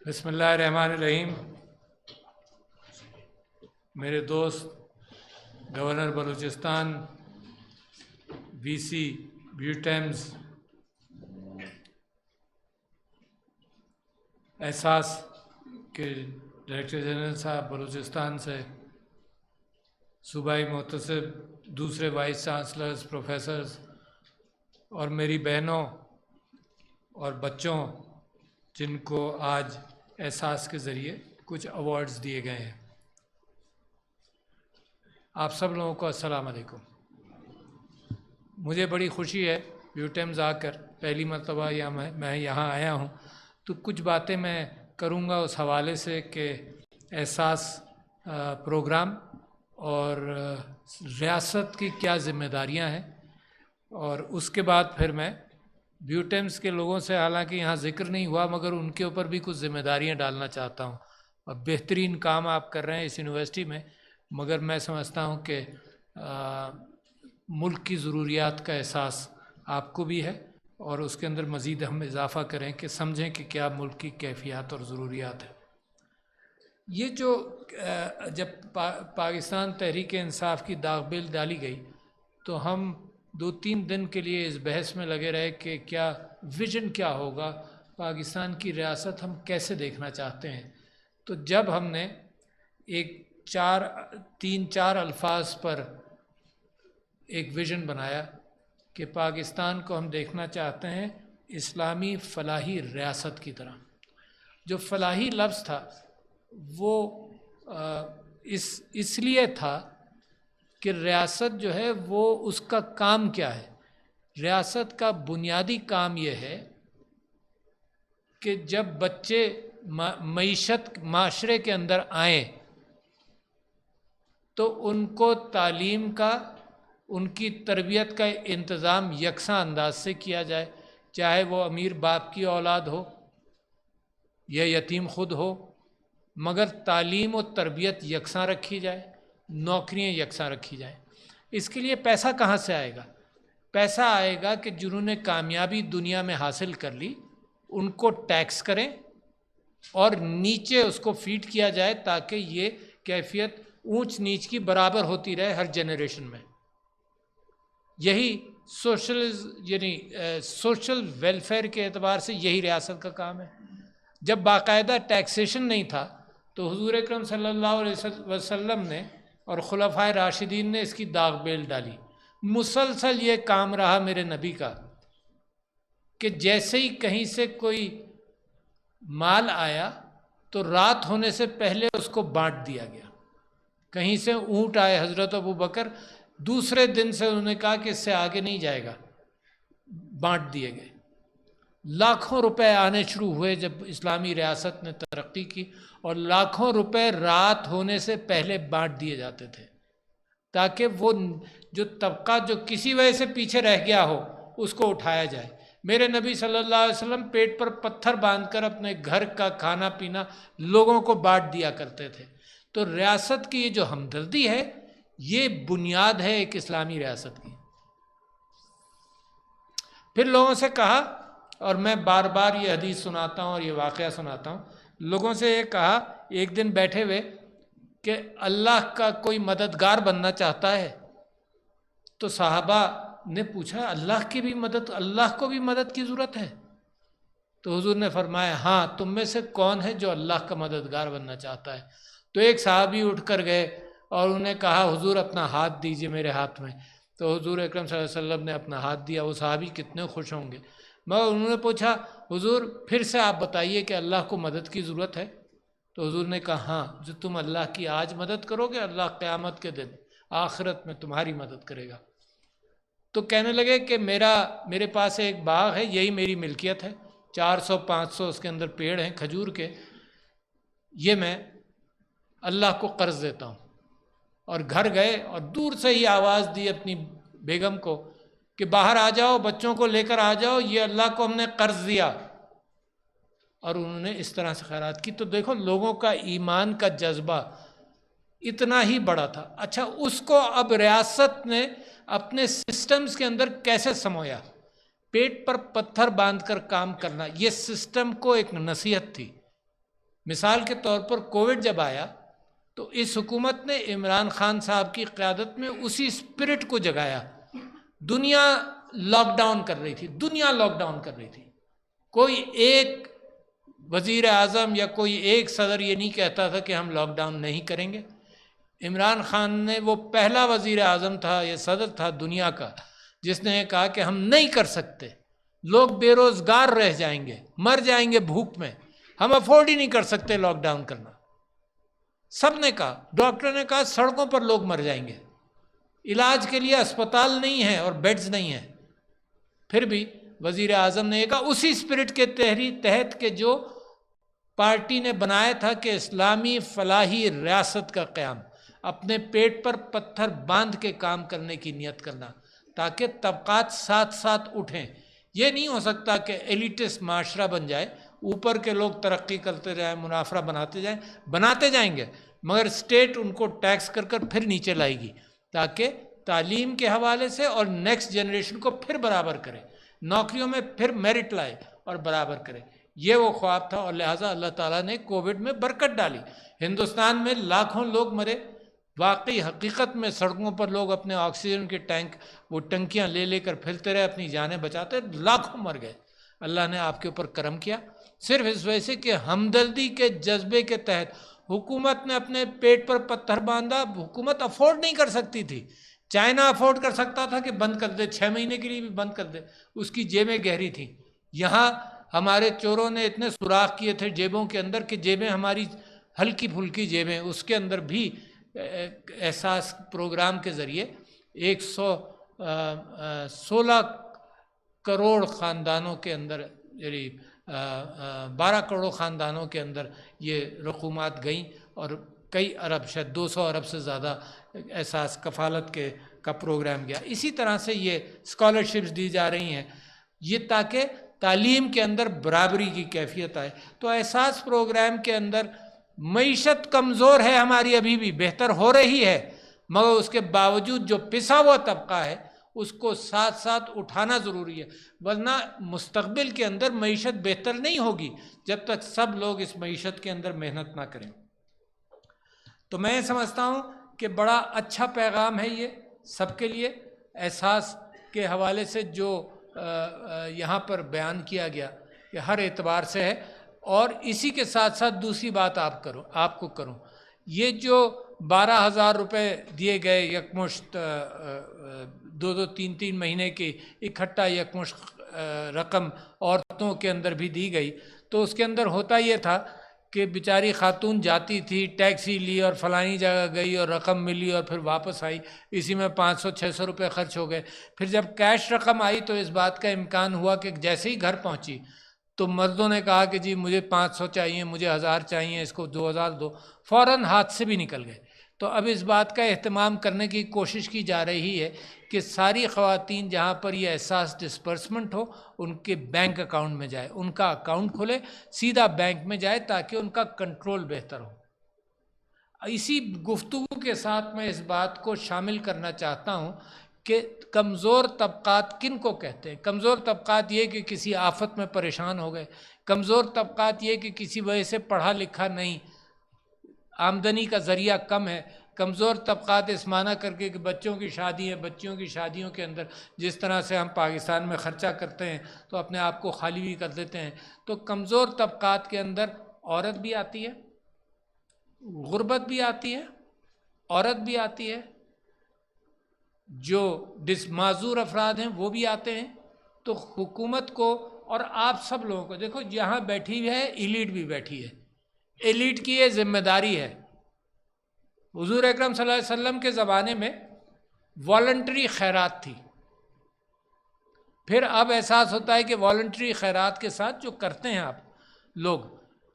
بسم اللہ الرحمن الرحیم۔ میرے دوست گورنر بلوچستان وی سی بیوٹیمز احساس کے ڈائریکٹر جنرل صاحب بلوچستان سے، صوبائی محتسب، دوسرے وائس چانسلرز، پروفیسرز اور میری بہنوں اور بچوں جن کو آج احساس کے ذریعے کچھ ایوارڈز دیے گئے ہیں، آپ سب لوگوں کو السلام علیکم۔ مجھے بڑی خوشی ہے بیوٹیمز آ کر پہلی مرتبہ میں یہاں آیا ہوں، تو کچھ باتیں میں کروں گا اس حوالے سے کہ احساس پروگرام اور ریاست کی کیا ذمہ داریاں ہیں، اور اس کے بعد پھر میں بیوٹیمز کے لوگوں سے، حالانکہ یہاں ذکر نہیں ہوا مگر ان کے اوپر بھی کچھ ذمہ داریاں ڈالنا چاہتا ہوں۔ اور بہترین کام آپ کر رہے ہیں اس یونیورسٹی میں، مگر میں سمجھتا ہوں کہ ملک کی ضروریات کا احساس آپ کو بھی ہے، اور اس کے اندر مزید ہم اضافہ کریں کہ سمجھیں کہ کیا ملک کی کیفیات اور ضروریات ہیں۔ یہ جو جب پاکستان تحریک انصاف کی داغ بیل ڈالی گئی تو ہم 2-3 دن کے لیے اس بحث میں لگے رہے کہ کیا ویژن کیا ہوگا، پاکستان کی ریاست ہم کیسے دیکھنا چاہتے ہیں۔ تو جب ہم نے ایک 3-4 الفاظ پر ایک ویژن بنایا کہ پاکستان کو ہم دیکھنا چاہتے ہیں اسلامی فلاحی ریاست کی طرح۔ جو فلاحی لفظ تھا وہ اس لیے تھا کہ ریاست جو ہے وہ اس کا کام کیا ہے۔ ریاست کا بنیادی کام یہ ہے کہ جب بچے معاشرے کے اندر آئیں تو ان کو تعلیم کا، ان کی تربیت کا انتظام یکساں انداز سے کیا جائے، چاہے وہ امیر باپ کی اولاد ہو یا یتیم خود ہو، مگر تعلیم و تربیت یکساں رکھی جائے، نوکریاں یکساں رکھی جائیں۔ اس کے لیے پیسہ کہاں سے آئے گا؟ پیسہ آئے گا کہ جنہوں نے کامیابی دنیا میں حاصل کر لی ان کو ٹیکس کریں اور نیچے اس کو فیڈ کیا جائے تاکہ یہ کیفیت اونچ نیچ کی برابر ہوتی رہے ہر جنریشن میں۔ یہی سوشل ویلفیئر کے اعتبار سے یہی ریاست کا کام ہے۔ جب باقاعدہ ٹیکسیشن نہیں تھا تو حضور اکرم صلی اللہ علیہ وسلم نے اور خلفائے راشدین نے اس کی داغ بیل ڈالی۔ مسلسل یہ کام رہا میرے نبی کا کہ جیسے ہی کہیں سے کوئی مال آیا تو رات ہونے سے پہلے اس کو بانٹ دیا گیا۔ کہیں سے اونٹ آئے حضرت ابو بکر، دوسرے دن سے انہوں نے کہا کہ اس سے آگے نہیں جائے گا، بانٹ دیے گئے۔ لاکھوں روپے آنے شروع ہوئے جب اسلامی ریاست نے ترقی کی، اور لاکھوں روپے رات ہونے سے پہلے بانٹ دیے جاتے تھے تاکہ وہ جو طبقہ جو کسی وجہ سے پیچھے رہ گیا ہو اس کو اٹھایا جائے۔ میرے نبی صلی اللہ علیہ وسلم پیٹ پر پتھر باندھ کر اپنے گھر کا کھانا پینا لوگوں کو بانٹ دیا کرتے تھے۔ تو ریاست کی یہ جو ہمدردی ہے یہ بنیاد ہے ایک اسلامی ریاست کی۔ پھر لوگوں سے کہا، اور میں بار بار یہ حدیث سناتا ہوں اور یہ واقعہ سناتا ہوں، لوگوں سے یہ کہا ایک دن بیٹھے ہوئے کہ اللہ کا کوئی مددگار بننا چاہتا ہے؟ تو صحابہ نے پوچھا اللہ کی بھی مدد، اللہ کو بھی مدد کی ضرورت ہے؟ تو حضور نے فرمایا ہاں، تم میں سے کون ہے جو اللہ کا مددگار بننا چاہتا ہے؟ تو ایک صحابی اٹھ کر گئے اور انہوں نے کہا حضور اپنا ہاتھ دیجئے میرے ہاتھ میں۔ تو حضور اکرم صلی اللہ علیہ وسلم نے اپنا ہاتھ دیا۔ وہ صحابی کتنے خوش ہوں گے۔ مگر انہوں نے پوچھا حضور پھر سے آپ بتائیے کہ اللہ کو مدد کی ضرورت ہے؟ تو حضور نے کہا ہاں، جو تم اللہ کی آج مدد کرو گے اللہ قیامت کے دن آخرت میں تمہاری مدد کرے گا۔ تو کہنے لگے کہ میرے پاس ایک باغ ہے، یہی میری ملکیت ہے، 400-500 اس کے اندر پیڑ ہیں کھجور کے، یہ میں اللہ کو قرض دیتا ہوں۔ اور گھر گئے اور دور سے ہی آواز دی اپنی بیگم کو کہ باہر آ جاؤ، بچوں کو لے کر آ جاؤ، یہ اللہ کو ہم نے قرض دیا۔ اور انہوں نے اس طرح سے خیرات کی۔ تو دیکھو لوگوں کا ایمان کا جذبہ اتنا ہی بڑا تھا۔ اچھا، اس کو اب ریاست نے اپنے سسٹمز کے اندر کیسے سمویا؟ پیٹ پر پتھر باندھ کر کام کرنا، یہ سسٹم کو ایک نصیحت تھی مثال کے طور پر کووڈ جب آیا تو اس حکومت نے عمران خان صاحب کی قیادت میں اسی اسپرٹ کو جگایا. دنیا لاک ڈاؤن کر رہی تھی، دنیا لاک ڈاؤن کر رہی تھی. کوئی ایک وزیر اعظم یا کوئی ایک صدر یہ نہیں کہتا تھا کہ ہم لاک ڈاؤن نہیں کریں گے. عمران خان نے وہ پہلا وزیر اعظم تھا یا صدر تھا دنیا کا جس نے کہا کہ ہم نہیں کر سکتے، لوگ بے روزگار رہ جائیں گے، مر جائیں گے بھوک میں، ہم افورڈ ہی نہیں کر سکتے لاک ڈاؤن کرنا. سب نے کہا، ڈاکٹر نے کہا سڑکوں پر لوگ مر جائیں گے، علاج کے لیے اسپتال نہیں ہے اور بیڈز نہیں ہیں. پھر بھی وزیر اعظم نے یہ کہا اسی اسپرٹ کے تحت کہ جو پارٹی نے بنایا تھا کہ اسلامی فلاحی ریاست کا قیام، اپنے پیٹ پر پتھر باندھ کے کام کرنے کی نیت کرنا تاکہ طبقات ساتھ ساتھ اٹھیں. یہ نہیں ہو سکتا کہ ایلیٹس معاشرہ بن جائے، اوپر کے لوگ ترقی کرتے جائیں، منافرہ بناتے جائیں گے، مگر اسٹیٹ ان کو ٹیکس کر کر پھر نیچے لائے گی تاکہ تعلیم کے حوالے سے اور نیکسٹ جنریشن کو پھر برابر کرے، نوکریوں میں پھر میرٹ لائے اور برابر کرے. یہ وہ خواب تھا اور لہٰذا اللہ تعالیٰ نے کووڈ میں برکت ڈالی. ہندوستان میں لاکھوں لوگ مرے، واقعی حقیقت میں سڑکوں پر لوگ اپنے آکسیجن کے ٹینک وہ ٹنکیاں لے لے کر پھرتے رہے، اپنی جانیں بچاتے، لاکھوں مر گئے. اللہ نے آپ کے اوپر کرم کیا صرف اس وجہ سے کہ ہمدردی کے جذبے کے تحت حکومت نے اپنے پیٹ پر پتھر باندھا. حکومت افورڈ نہیں کر سکتی تھی. چائنا افورڈ کر سکتا تھا کہ بند کر دے، 6 مہینے کے لیے بھی بند کر دے، اس کی جیبیں گہری تھیں. یہاں ہمارے چوروں نے اتنے سوراخ کیے تھے جیبوں کے اندر کہ جیبیں ہماری ہلکی پھلکی جیبیں، اس کے اندر بھی احساس پروگرام کے ذریعے 116 کروڑ خاندانوں کے اندر، یعنی 12 کروڑ خاندانوں کے اندر یہ رقومات گئیں اور کئی ارب، شاید 200 ارب سے زیادہ احساس کفالت کا پروگرام گیا. اسی طرح سے یہ اسکالرشپس دی جا رہی ہیں یہ تاکہ تعلیم کے اندر برابری کی کیفیت آئے. تو احساس پروگرام کے اندر معیشت کمزور ہے ہماری، ابھی بھی بہتر ہو رہی ہے، مگر اس کے باوجود جو پسا ہوا طبقہ ہے اس کو ساتھ ساتھ اٹھانا ضروری ہے، ورنہ مستقبل کے اندر معیشت بہتر نہیں ہوگی جب تک سب لوگ اس معیشت کے اندر محنت نہ کریں. تو میں سمجھتا ہوں کہ بڑا اچھا پیغام ہے یہ سب کے لیے، احساس کے حوالے سے جو یہاں پر بیان کیا گیا کہ ہر اعتبار سے ہے. اور اسی کے ساتھ ساتھ دوسری بات آپ کو کروں، یہ جو 12,000 روپے دیے گئے یکمشت 2-3 مہینے کی اکٹھا یکمشت رقم عورتوں کے اندر بھی دی گئی، تو اس کے اندر ہوتا یہ تھا کہ بیچاری خاتون جاتی تھی، ٹیکسی لی اور فلانی جگہ گئی اور رقم ملی اور پھر واپس آئی، اسی میں 500-600 روپے خرچ ہو گئے. پھر جب کیش رقم آئی تو اس بات کا امکان ہوا کہ جیسے ہی گھر پہنچی تو مردوں نے کہا کہ جی مجھے 500 چاہیے، مجھے 1000 چاہیے، اس کو 2000 دو، فوراً ہاتھ سے بھی نکل گئے. تو اب اس بات کا اہتمام کرنے کی کوشش کی جا رہی ہے کہ ساری خواتین جہاں پر یہ احساس ڈسپرسمنٹ ہو ان کے بینک اکاؤنٹ میں جائے، ان کا اکاؤنٹ کھلے، سیدھا بینک میں جائے تاکہ ان کا کنٹرول بہتر ہو. اسی گفتگو کے ساتھ میں اس بات کو شامل کرنا چاہتا ہوں کہ کمزور طبقات کن کو کہتے ہیں؟ کمزور طبقات یہ کہ کسی آفت میں پریشان ہو گئے، کمزور طبقات یہ کہ کسی وجہ سے پڑھا لکھا نہیں، آمدنی کا ذریعہ کم ہے. کمزور طبقات اس معنی کر کے کہ بچوں کی شادی ہے، بچیوں کی شادیوں کے اندر جس طرح سے ہم پاکستان میں خرچہ کرتے ہیں تو اپنے آپ کو خالی بھی کر دیتے ہیں. تو کمزور طبقات کے اندر عورت بھی آتی ہے، غربت بھی آتی ہے، عورت بھی آتی ہے، جو معذور افراد ہیں وہ بھی آتے ہیں. تو حکومت کو اور آپ سب لوگوں کو، دیکھو یہاں بیٹھی ہوئی ہے ایلیٹ بھی بیٹھی ہے، ایلیٹ کی یہ ذمہ داری ہے. حضور اکرم صلی اللہ علیہ وسلم کے زمانے میں والنٹری خیرات تھی، پھر اب احساس ہوتا ہے کہ والنٹری خیرات کے ساتھ جو کرتے ہیں آپ لوگ،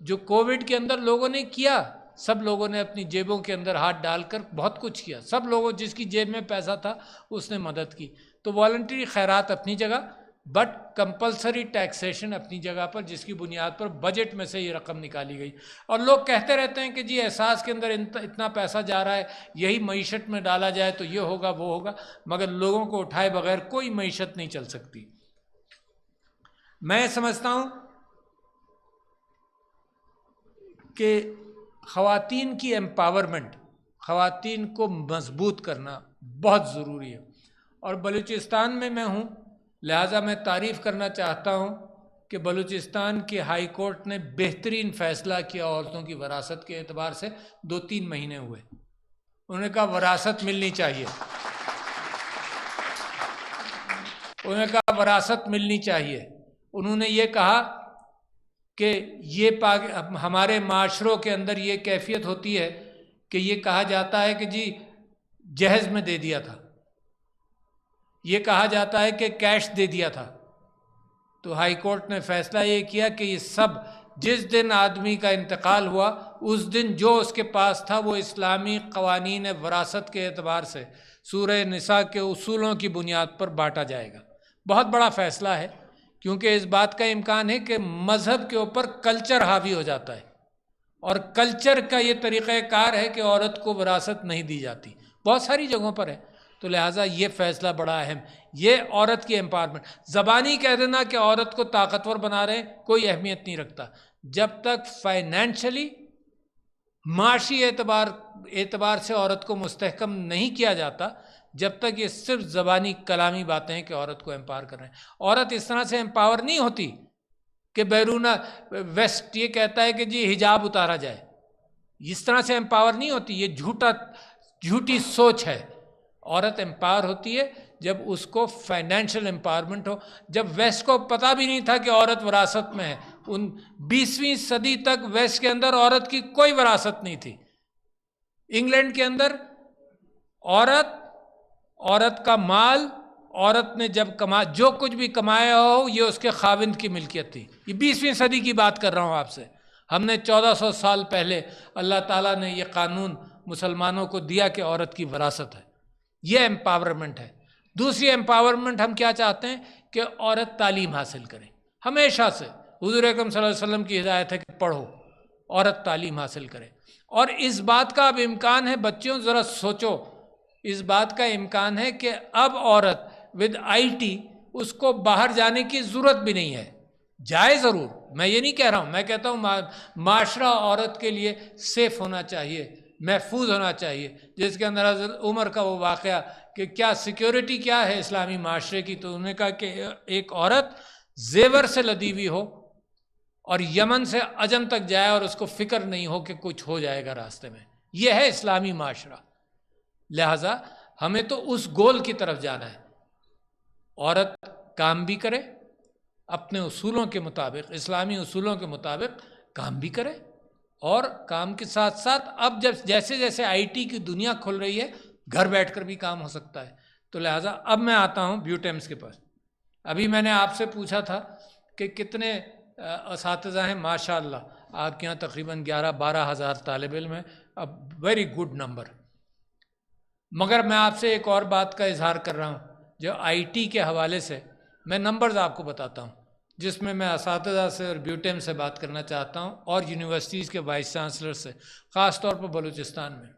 جو کووڈ کے اندر لوگوں نے کیا، سب لوگوں نے اپنی جیبوں کے اندر ہاتھ ڈال کر بہت کچھ کیا، سب لوگوں جس کی جیب میں پیسہ تھا اس نے مدد کی. تو والنٹری خیرات اپنی جگہ، بٹ کمپلسری ٹیکسیشن اپنی جگہ پر، جس کی بنیاد پر بجٹ میں سے یہ رقم نکالی گئی. اور لوگ کہتے رہتے ہیں کہ جی احساس کے اندر اتنا پیسہ جا رہا ہے، یہی معیشت میں ڈالا جائے تو یہ ہوگا وہ ہوگا، مگر لوگوں کو اٹھائے بغیر کوئی معیشت نہیں چل سکتی. میں سمجھتا ہوں کہ خواتین کی ایمپاورمنٹ، خواتین کو مضبوط کرنا بہت ضروری ہے، اور بلوچستان میں ہوں، لہٰذا میں تعریف کرنا چاہتا ہوں کہ بلوچستان کی ہائی کورٹ نے بہترین فیصلہ کیا عورتوں کی وراثت کے اعتبار سے۔ 2-3 مہینے ہوئے، انہوں نے کہا وراثت ملنی چاہیے، انہوں نے کہا وراثت ملنی چاہیے۔ انہوں نے یہ کہا کہ یہ ہمارے معاشروں کے اندر یہ کیفیت ہوتی ہے کہ یہ کہا جاتا ہے کہ جی جہیز میں دے دیا تھا، یہ کہا جاتا ہے کہ کیش دے دیا تھا۔ تو ہائی کورٹ نے فیصلہ یہ کیا کہ یہ سب، جس دن آدمی کا انتقال ہوا اس دن جو اس کے پاس تھا وہ اسلامی قوانین وراثت کے اعتبار سے سورہ نساء کے اصولوں کی بنیاد پر بانٹا جائے گا۔ بہت بڑا فیصلہ ہے، کیونکہ اس بات کا امکان ہے کہ مذہب کے اوپر کلچر حاوی ہو جاتا ہے، اور کلچر کا یہ طریقہ کار ہے کہ عورت کو وراثت نہیں دی جاتی، بہت ساری جگہوں پر ہے۔ تو لہٰذا یہ فیصلہ بڑا اہم، یہ عورت کی ایمپاورمنٹ۔ زبانی کہہ دینا کہ عورت کو طاقتور بنا رہے ہیں کوئی اہمیت نہیں رکھتا، جب تک فائنینشلی، معاشی اعتبار سے عورت کو مستحکم نہیں کیا جاتا، جب تک یہ صرف زبانی کلامی باتیں ہیں کہ عورت کو امپاور کر رہے ہیں۔ عورت اس طرح سے امپاور نہیں ہوتی کہ بیرون ویسٹ یہ کہتا ہے کہ جی حجاب اتارا جائے، اس طرح سے امپاور نہیں ہوتی، یہ جھوٹی سوچ ہے۔ عورت امپاور ہوتی ہے جب اس کو فائنینشیل امپاورمنٹ ہو۔ جب ویسٹ کو پتہ بھی نہیں تھا کہ عورت وراثت میں ہے، 20ویں صدی تک ویسٹ کے اندر عورت کی کوئی وراثت نہیں تھی۔ انگلینڈ کے اندر عورت کا مال، عورت نے جب جو کچھ بھی کمایا ہو یہ اس کے خاوند کی ملکیت تھی۔ یہ 20ویں صدی کی بات کر رہا ہوں آپ سے، ہم نے 1400 سال پہلے اللہ تعالیٰ نے یہ قانون مسلمانوں کو دیا کہ عورت کی وراثت ہے۔ یہ ایمپاورمنٹ ہے۔ دوسری ایمپاورمنٹ ہم کیا چاہتے ہیں کہ عورت تعلیم حاصل کرے۔ ہمیشہ سے حضور اکرم صلی اللہ علیہ وسلم کی ہدایت ہے کہ پڑھو، عورت تعلیم حاصل کرے، اور اس بات کا اب امکان ہے، بچیوں ذرا سوچو، اس بات کا امکان ہے کہ اب عورت ود IT اس کو باہر جانے کی ضرورت بھی نہیں ہے۔ جائے ضرور، میں یہ نہیں کہہ رہا ہوں، میں کہتا ہوں معاشرہ عورت کے لیے سیف ہونا چاہیے، محفوظ ہونا چاہیے، جس کے اندر حضرت عمر کا وہ واقعہ کہ کیا سیکیورٹی کیا ہے اسلامی معاشرے کی، تو انہوں نے کہا کہ ایک عورت زیور سے لدی ہوئی ہو اور یمن سے عجم تک جائے اور اس کو فکر نہیں ہو کہ کچھ ہو جائے گا راستے میں، یہ ہے اسلامی معاشرہ۔ لہٰذا ہمیں تو اس گول کی طرف جانا ہے، عورت کام بھی کرے اپنے اصولوں کے مطابق، اسلامی اصولوں کے مطابق کام بھی کرے، اور کام کے ساتھ ساتھ اب جیسے جیسے IT کی دنیا کھل رہی ہے گھر بیٹھ کر بھی کام ہو سکتا ہے۔ تو لہٰذا اب میں آتا ہوں بیوٹیمس کے پاس۔ ابھی میں نے آپ سے پوچھا تھا کہ کتنے اساتذہ ہیں، ماشاء اللہ آپ کے یہاں تقریباً 11-12 ہزار طالب علم ہیں، اب ویری گڈ نمبر۔ مگر میں آپ سے ایک اور بات کا اظہار کر رہا ہوں جو IT کے حوالے سے، میں نمبرز آپ کو بتاتا ہوں، جس میں اساتذہ سے اور بیوٹیم سے بات کرنا چاہتا ہوں، اور یونیورسٹیز کے وائس چانسلر سے، خاص طور پر بلوچستان میں۔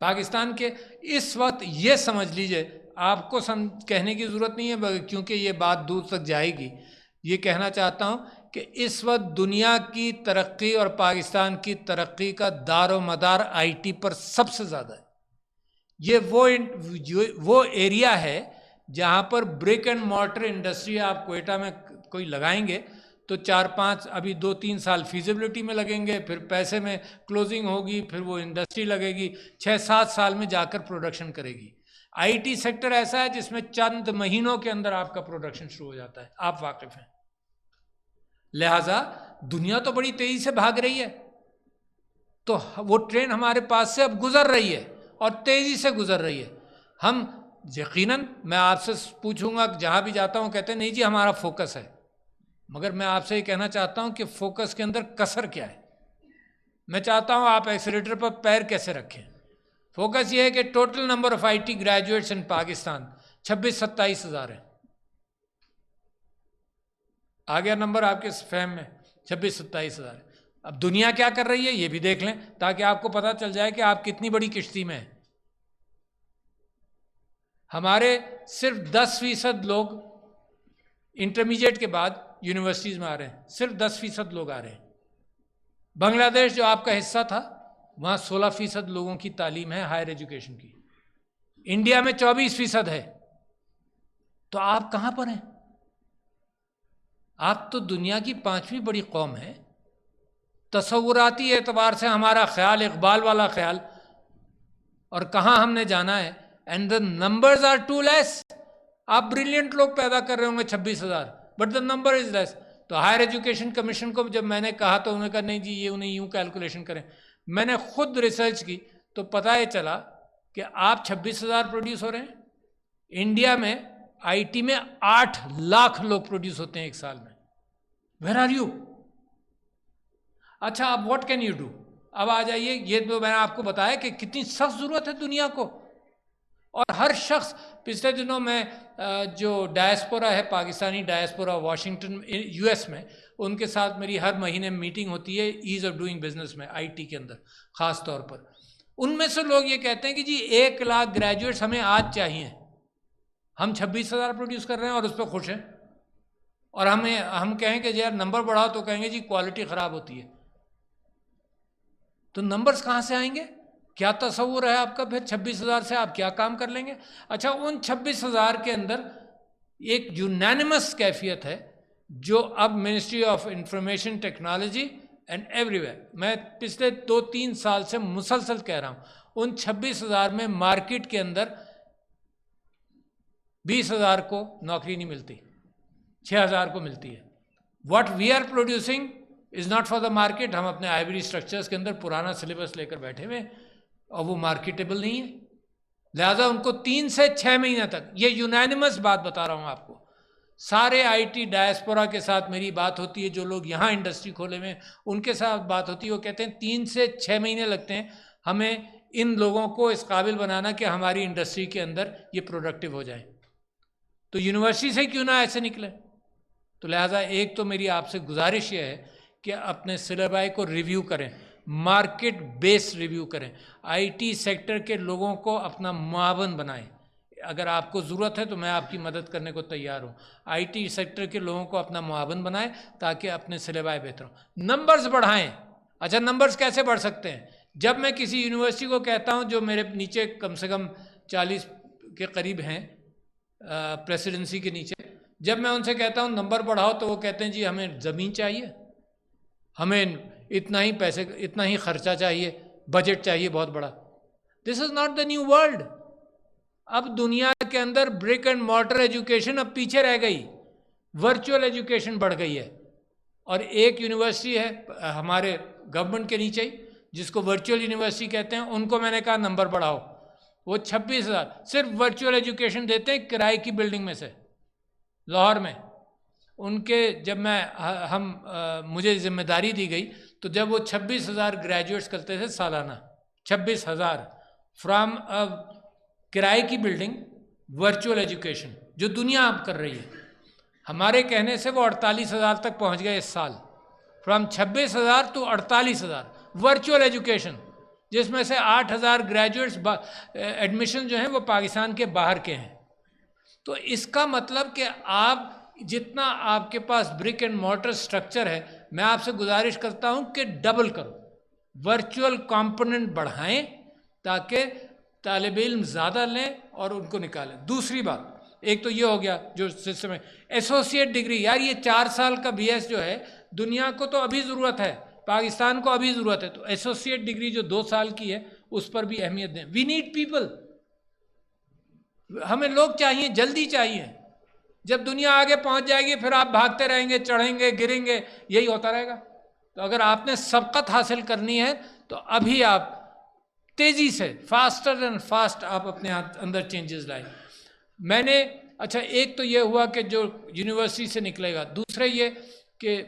پاکستان کے اس وقت یہ سمجھ لیجئے، آپ کو کہنے کی ضرورت نہیں ہے کیونکہ یہ بات دور تک جائے گی، یہ کہنا چاہتا ہوں کہ اس وقت دنیا کی ترقی اور پاکستان کی ترقی کا دار و مدار IT پر سب سے زیادہ ہے۔ یہ وہ ایریا ہے جہاں پر بریک اینڈ مارٹر انڈسٹری، آپ کوئٹہ میں کوئی لگائیں گے تو 4-5 ابھی 2-3 سال فیزیبلٹی میں لگیں گے، پھر پیسے میں کلوزنگ ہوگی، پھر وہ انڈسٹری لگے گی، 6-7 سال میں جا کر پروڈکشن کرے گی۔ IT سیکٹر ایسا ہے جس میں چند مہینوں کے اندر آپ کا پروڈکشن شروع ہو جاتا ہے، آپ واقف ہیں۔ لہٰذا دنیا تو بڑی تیزی سے بھاگ رہی ہے، تو وہ ٹرین ہمارے پاس سے اب گزر رہی ہے اور تیزی سے گزر رہی ہے۔ ہم یقیناً، میں آپ سے پوچھوں گا، جہاں بھی جاتا ہوں کہتے ہیں نہیں جی ہمارا فوکس ہے، مگر میں آپ سے یہ کہنا چاہتا ہوں کہ فوکس کے اندر کسر کیا ہے۔ میں چاہتا ہوں آپ ایکسیلیٹر پر پیر کیسے رکھیں۔ فوکس یہ ہے کہ total number of IT graduates in Pakistan 26-27 ہزار ہیں۔ آ گیا نمبر آپ کے فہم میں، 26-27 ہزار ہے۔ اب دنیا کیا کر رہی ہے یہ بھی دیکھ لیں، تاکہ آپ کو پتہ چل جائے کہ آپ کتنی بڑی کشتی میں ہیں۔ ہمارے صرف 10% لوگ انٹرمیڈیٹ کے بعد یونیورسٹیز میں آ رہے ہیں، صرف 10% لوگ آ رہے ہیں۔ بنگلہ دیش جو آپ کا حصہ تھا وہاں 16% لوگوں کی تعلیم ہے ہائر ایجوکیشن کی، انڈیا میں 24% ہے، تو آپ کہاں پر ہیں؟ آپ تو دنیا کی 5ویں بڑی قوم ہے، تصوراتی اعتبار سے ہمارا خیال اقبال والا خیال، اور کہاں ہم نے جانا ہے. And the numbers are too less. آپ بریلینٹ لوگ پیدا کر رہے ہوں گے 26,000، بٹ دا نمبر از لیس. تو ہائر ایجوکیشن کمیشن کو جب میں نے کہا تو انہوں نے کہا نہیں جی یہ انہیں یوں کیلکولیشن کریں. میں نے خود ریسرچ کی تو پتہ یہ چلا کہ آپ 26,000 پروڈیوس ہو رہے ہیں. انڈیا میں آئی ٹی میں 8 لاکھ لوگ پروڈیوس ہوتے ہیں ایک سال میں. Where are you? اچھا اب واٹ کین یو ڈو؟ اب آ جائیے، یہ تو میں نے آپ کو بتایا کہ کتنی سخت ضرورت ہے دنیا کو. اور ہر شخص، پچھلے دنوں میں جو ڈائسپورا ہے، Pakistani diaspora Washington U S میں، ان کے ساتھ میری ہر مہینے میٹنگ ہوتی ہے ایز آف ڈوئنگ بزنس میں، آئی ٹی کے اندر خاص طور پر. ان میں سے لوگ یہ کہتے ہیں کہ جی 1 لاکھ گریجویٹس ہمیں آج چاہیے. ہم 26,000 پروڈیوس کر رہے ہیں اور اس پہ خوش ہیں. اور ہم کہیں کہ یار نمبر بڑھاؤ تو کہیں گے جی کوالٹی خراب ہوتی ہے. تو نمبرز کہاں سے آئیں گے؟ کیا تصور ہے آپ کا پھر 26,000 سے آپ کیا کام کر لیں گے؟ اچھا ان 26,000 کے اندر ایک یونینیمس کیفیت ہے جو اب ministry of information technology and every where, میں پچھلے 2-3 سال سے مسلسل کہہ رہا ہوں، ان 26,000 میں مارکیٹ کے اندر 20,000 کو نوکری نہیں ملتی، 6,000 کو ملتی ہے. What we are producing is not for the market. ہم اپنے آئیوری اسٹرکچرس کے اندر پرانا سلیبس لے کر بیٹھے ہوئے اور وہ مارکیٹیبل نہیں ہے. لہٰذا ان کو 3 سے 6 مہینے تک، یہ یونینیمس بات بتا رہا ہوں آپ کو، سارے آئی ٹی ڈائسپورا کے ساتھ میری بات ہوتی ہے، جو لوگ یہاں انڈسٹری کھولے ہوئے ہیں ان کے ساتھ بات ہوتی ہے. وہ کہتے ہیں 3 سے 6 مہینے لگتے ہیں ہمیں ان لوگوں کو اس قابل بنانا کہ ہماری انڈسٹری کے اندر یہ پروڈکٹیو ہو جائیں. تو یونیورسٹی سے کیوں نہ ایسے نکلے؟ تو لہٰذا ایک تو میری آپ سے گزارش یہ ہے کہ اپنے سلیبائی کو ریویو کریں، مارکیٹ بیس ریویو کریں، آئی ٹی سیکٹر کے لوگوں کو اپنا معاون بنائیں. اگر آپ کو ضرورت ہے تو میں آپ کی مدد کرنے کو تیار ہوں. آئی ٹی سیکٹر کے لوگوں کو اپنا معاون بنائیں تاکہ اپنے سلیبائی بہتر ہوں. نمبرز بڑھائیں. اچھا نمبرز کیسے بڑھ سکتے ہیں؟ جب میں کسی یونیورسٹی کو کہتا ہوں جو میرے نیچے کم سے کم 40 کے قریب ہیں پریسیڈنسی کے نیچے، جب میں ان سے کہتا ہوں نمبر بڑھاؤ تو وہ کہتے ہیں جی ہمیں زمین چاہیے، ہمیں اتنا ہی پیسے، اتنا ہی خرچہ چاہیے، بجٹ چاہیے بہت بڑا. This is not the new world. اب دنیا کے اندر برک اینڈ مارٹر ایجوکیشن اب پیچھے رہ گئی، ورچوئل ایجوکیشن بڑھ گئی ہے. اور ایک یونیورسٹی ہے ہمارے گورنمنٹ کے نیچے ہی جس کو ورچوئل یونیورسٹی کہتے ہیں، ان کو میں نے کہا نمبر بڑھاؤ. وہ 26,000 صرف ورچوئل ایجوکیشن دیتے ہیں کرائے کی بلڈنگ میں سے لاہور میں. ان کے جب مجھے ذمہ داری دی گئی تو جب وہ 26,000 گریجویٹس کرتے تھے سالانہ، 26,000 فرام کرائے کی بلڈنگ، ورچوئل ایجوکیشن جو دنیا اب کر رہی ہے. ہمارے کہنے سے وہ 48,000 تک پہنچ گئے اس سال، فرام 26,000 to 48,000 ورچوئل ایجوکیشن، جس میں سے 8,000 گریجویٹس ایڈمیشن جو ہیں وہ پاکستان کے باہر کے ہیں. تو اس کا مطلب کہ آپ جتنا آپ کے پاس برک اینڈ مارٹر سٹرکچر ہے، میں آپ سے گزارش کرتا ہوں کہ ڈبل کرو، ورچوئل کمپوننٹ بڑھائیں تاکہ طالب علم زیادہ لیں اور ان کو نکالیں. دوسری بات، ایک تو یہ ہو گیا جو سسٹم ہے ایسوسیٹ ڈگری. یار یہ 4 سال کا بی ایس جو ہے دنیا کو تو ابھی ضرورت ہے، پاکستان کو ابھی ضرورت ہے، تو ایسوسیٹ ڈگری جو 2 سال کی ہے اس پر بھی اہمیت دیں. We need people. ہمیں لوگ چاہیے، جلدی چاہیے. جب دنیا آگے پہنچ جائے گی پھر آپ بھاگتے رہیں گے، چڑھیں گے، گریں گے، یہی ہوتا رہے گا. تو اگر آپ نے سبقت حاصل کرنی ہے تو ابھی آپ تیزی سے فاسٹر اینڈ فاسٹ آپ اپنے اندر چینجز لائیں. میں نے اچھا ایک تو یہ ہوا کہ جو یونیورسٹی سے نکلے گا. دوسرا یہ کہ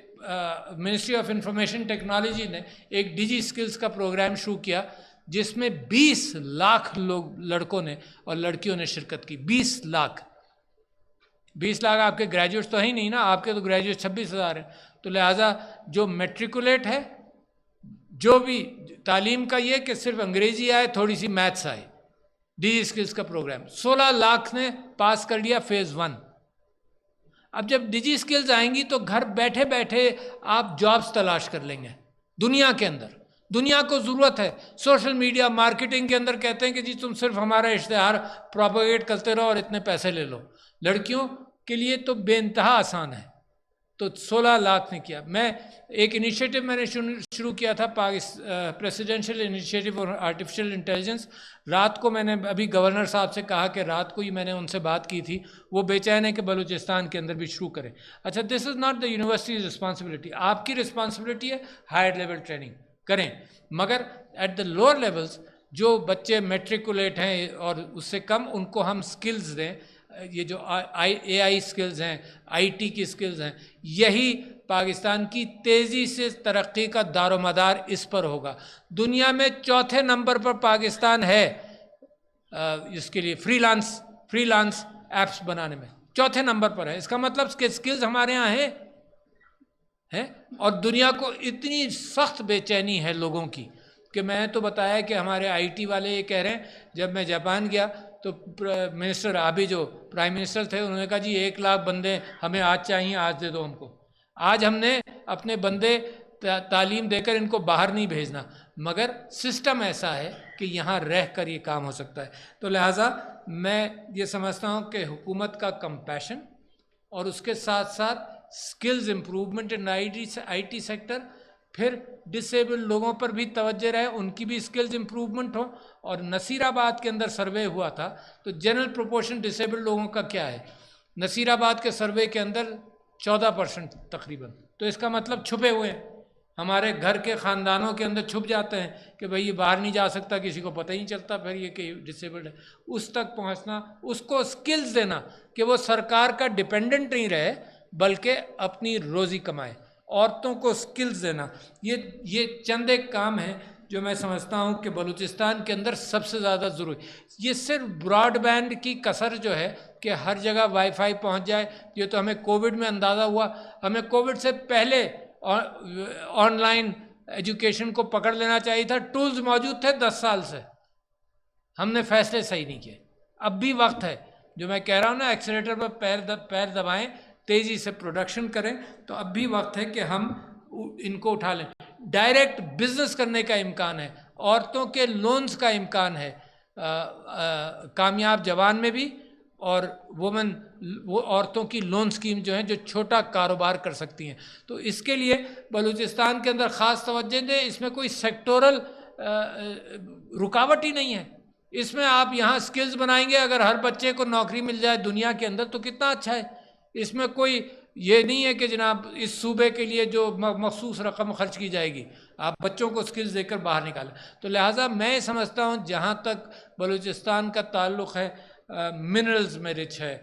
منسٹری آف انفارمیشن ٹیکنالوجی نے ایک ڈیجی اسکلز کا پروگرام شروع کیا جس میں 20 لاکھ لوگ، لڑکوں نے اور لڑکیوں نے شرکت کی. 20 لاکھ آپ کے گریجویٹس تو ہیں ہی نہیں نا، آپ کے تو گریجویٹ 26,000 ہیں. تو لہٰذا جو میٹریکولیٹ ہے، جو بھی تعلیم کا یہ کہ صرف انگریزی آئے، تھوڑی سی میتھس آئے، ڈیجی اسکلز کا پروگرام 16 لاکھ نے پاس کر لیا فیز 1. اب جب ڈیجی اسکلز آئیں گی تو گھر بیٹھے بیٹھے آپ جابز تلاش کر لیں گے. دنیا کے اندر. دنیا کو ضرورت ہے. سوشل میڈیا مارکیٹنگ کے اندر کہتے ہیں کہ جی تم صرف ہمارا اشتہار پروپیگیٹ کرتے رہو اور اتنے پیسے لے لو. لڑکیوں کے لیے تو بے انتہا آسان ہے. تو 16 لاکھ نے کیا. میں ایک انیشیٹو میں نے شروع کیا تھا پریسیڈینشیل انیشیٹو اور آرٹیفیشیل انٹیلیجنس. رات کو میں نے ابھی گورنر صاحب سے کہا کہ رات کو ہی میں نے ان سے بات کی تھی, وہ بے چین ہے کہ بلوچستان کے اندر بھی شروع کریں. اچھا, this is not the universities responsibility. آپ کی رسپانسبلٹی ہے ہائر لیول ٹریننگ کریں, مگر ایٹ دا لوور لیولز جو بچے میٹریکولیٹ ہیں اور اس سے کم, ان کو ہم سکلز دیں. یہ جو اے آئی سکلز ہیں, آئی ٹی کی سکلز ہیں, یہی پاکستان کی تیزی سے ترقی کا دار و مدار اس پر ہوگا. دنیا میں چوتھے نمبر پر پاکستان ہے اس کے لیے فری لانس ایپس بنانے میں, چوتھے نمبر پر ہے. اس کا مطلب کہ سکلز ہمارے یہاں ہیں. اور دنیا کو اتنی سخت بے چینی ہے لوگوں کی کہ میں تو بتایا کہ ہمارے آئی ٹی والے یہ کہہ رہے ہیں. جب میں جاپان گیا تو منسٹر آبے جو پرائم منسٹر تھے, انہوں نے کہا جی 1 لاکھ بندے ہمیں آج چاہیے, آج دے دو ہم کو. آج ہم نے اپنے بندے تعلیم دے کر ان کو باہر نہیں بھیجنا, مگر سسٹم ایسا ہے کہ یہاں رہ کر یہ کام ہو سکتا ہے. تو لہٰذا میں یہ سمجھتا ہوں کہ حکومت کا کمپیشن اور اس کے ساتھ ساتھ skills improvement in I T sector, پھر ڈسیبل لوگوں پر بھی توجہ رہے, ان کی بھی سکلز امپروومنٹ ہو. اور نصیر آباد کے اندر سروے ہوا تھا تو جنرل پروپورشن ڈسیبل لوگوں کا کیا ہے, نصیر آباد کے سروے کے اندر 14% تقریباً. تو اس کا مطلب چھپے ہوئے ہیں, ہمارے گھر کے خاندانوں کے اندر چھپ جاتے ہیں کہ بھئی یہ باہر نہیں جا سکتا, کسی کو پتہ ہی نہیں چلتا پھر یہ کہ ڈسیبلڈ ہے. اس تک پہنچنا, اس کو سکلز دینا کہ وہ سرکار کا ڈیپینڈنٹ نہیں رہے بلکہ اپنی روزی کمائے. عورتوں کو سکلز دینا, یہ چند ایک کام ہیں جو میں سمجھتا ہوں کہ بلوچستان کے اندر سب سے زیادہ ضروری. یہ صرف براڈ بینڈ کی کثر جو ہے کہ ہر جگہ وائی فائی پہنچ جائے, یہ تو ہمیں کووڈ میں اندازہ ہوا. ہمیں کووڈ سے پہلے آن لائن ایجوکیشن کو پکڑ لینا چاہیے تھا. ٹولز موجود تھے 10 سال سے, ہم نے فیصلے صحیح نہیں کیے. اب بھی وقت ہے, جو میں کہہ رہا ہوں نا, ایکسیلیٹر پر پیر دبائیں, تیزی سے پروڈکشن کریں. تو اب بھی وقت ہے کہ ہم ان کو اٹھا لیں. ڈائریکٹ بزنس کرنے کا امکان ہے, عورتوں کے لونز کا امکان ہے کامیاب جوان میں بھی, اور وہ عورتوں کی لون سکیم جو ہیں جو چھوٹا کاروبار کر سکتی ہیں. تو اس کے لیے بلوچستان کے اندر خاص توجہ دیں. اس میں کوئی سیکٹورل رکاوٹ ہی نہیں ہے. اس میں آپ یہاں سکلز بنائیں گے, اگر ہر بچے کو نوکری مل جائے دنیا کے اندر تو کتنا اچھا ہے. اس میں کوئی یہ نہیں ہے کہ جناب اس صوبے کے لیے جو مخصوص رقم خرچ کی جائے گی, آپ بچوں کو سکلز دے کر باہر نکالیں. تو لہٰذا میں سمجھتا ہوں جہاں تک بلوچستان کا تعلق ہے, منرلز میں رچ ہے,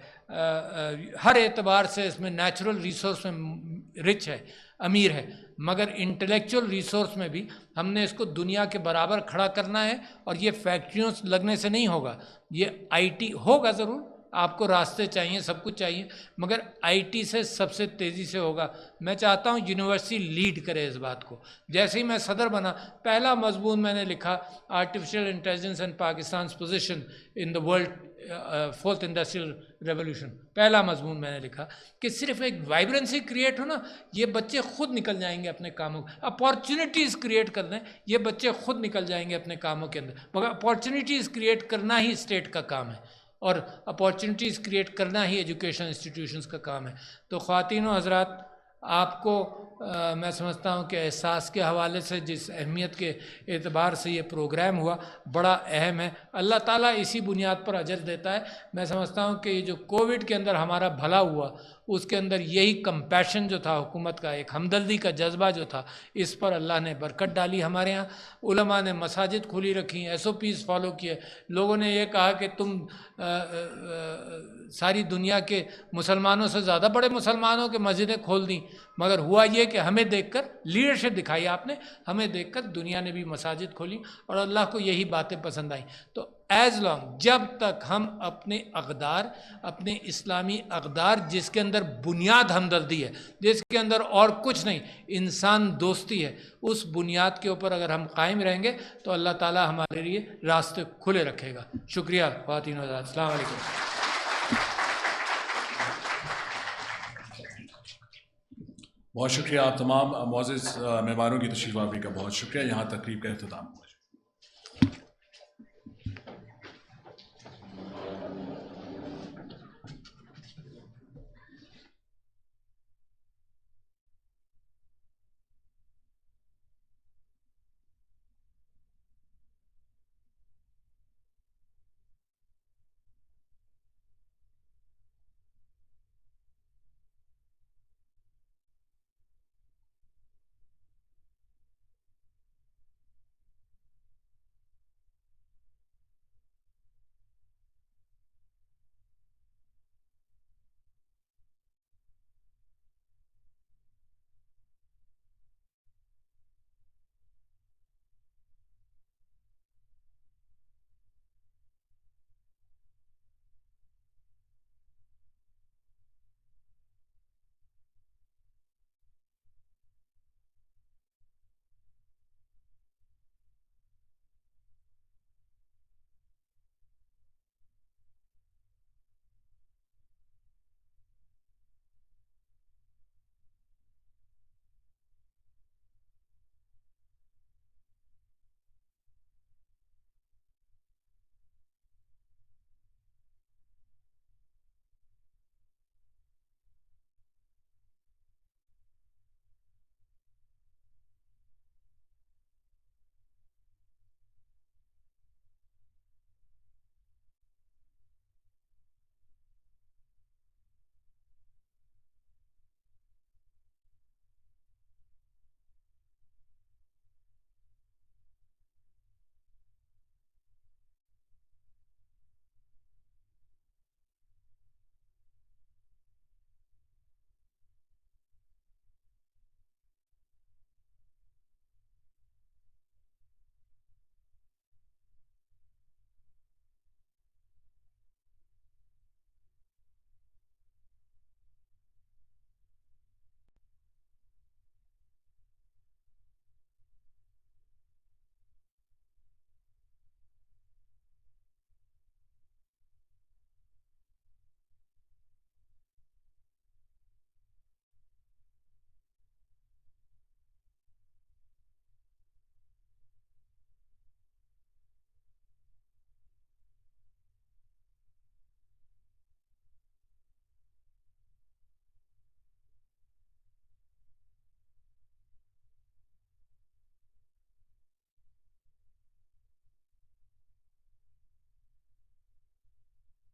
ہر اعتبار سے اس میں نیچرل ریسورس میں رچ ہے, امیر ہے, مگر انٹلیکچوئل ریسورس میں بھی ہم نے اس کو دنیا کے برابر کھڑا کرنا ہے. اور یہ فیکٹریوں لگنے سے نہیں ہوگا, یہ آئی ٹی ہوگا ضرور, آپ کو راستے چاہیے, سب کچھ چاہیے, مگر آئی ٹی سے سب سے تیزی سے ہوگا. میں چاہتا ہوں یونیورسٹی لیڈ کرے اس بات کو. جیسے ہی میں صدر بنا, پہلا مضمون میں نے لکھا artificial intelligence and Pakistan's position in the world fourth industrial revolution. پہلا مضمون میں نے لکھا کہ صرف ایک وائبرنسی کریٹ ہو نا, یہ بچے خود نکل جائیں گے اپنے کاموں. اپارچونیٹیز کریٹ کر دیں, یہ بچے خود نکل جائیں گے اپنے کاموں کے اندر. مگر اپارچونیٹیز کریٹ کرنا ہی اسٹیٹ کا کام ہے, اور اپارچونیٹیز کریٹ کرنا ہی ایجوکیشن انسٹیٹیوشنز کا کام ہے. تو خواتین و حضرات, آپ کو میں سمجھتا ہوں کہ احساس کے حوالے سے جس اہمیت کے اعتبار سے یہ پروگرام ہوا بڑا اہم ہے. اللہ تعالیٰ اسی بنیاد پر اجر دیتا ہے. میں سمجھتا ہوں کہ یہ جو کووڈ کے اندر ہمارا بھلا ہوا, اس کے اندر یہی کمپیشن جو تھا حکومت کا, ایک ہمدردی کا جذبہ جو تھا, اس پر اللہ نے برکت ڈالی. ہمارے یہاں علماء نے مساجد کھلی رکھی, SOPs فالو کیے. لوگوں نے یہ کہا کہ تم ساری دنیا کے مسلمانوں سے زیادہ بڑے مسلمانوں کے مسجدیں کھول دیں, مگر ہوا یہ کہ ہمیں دیکھ کر لیڈرشپ دکھائی آپ نے, ہمیں دیکھ کر دنیا نے بھی مساجد کھولی, اور اللہ کو یہی باتیں پسند آئیں. تو ایز لانگ, جب تک ہم اپنے اقدار, اپنے اسلامی اقدار جس کے اندر بنیاد ہمدردی ہے, جس کے اندر اور کچھ نہیں, انسان دوستی ہے, اس بنیاد کے اوپر اگر ہم قائم رہیں گے تو اللہ تعالی ہمارے لیے راستے کھلے رکھے گا. شکریہ خواتین و حضرات, السلام علیکم. بہت شکریہ آپ تمام معزز مہمانوں کی تشریف آوری کا، بہت شکریہ. یہاں تقریب کا اختتام ہوا.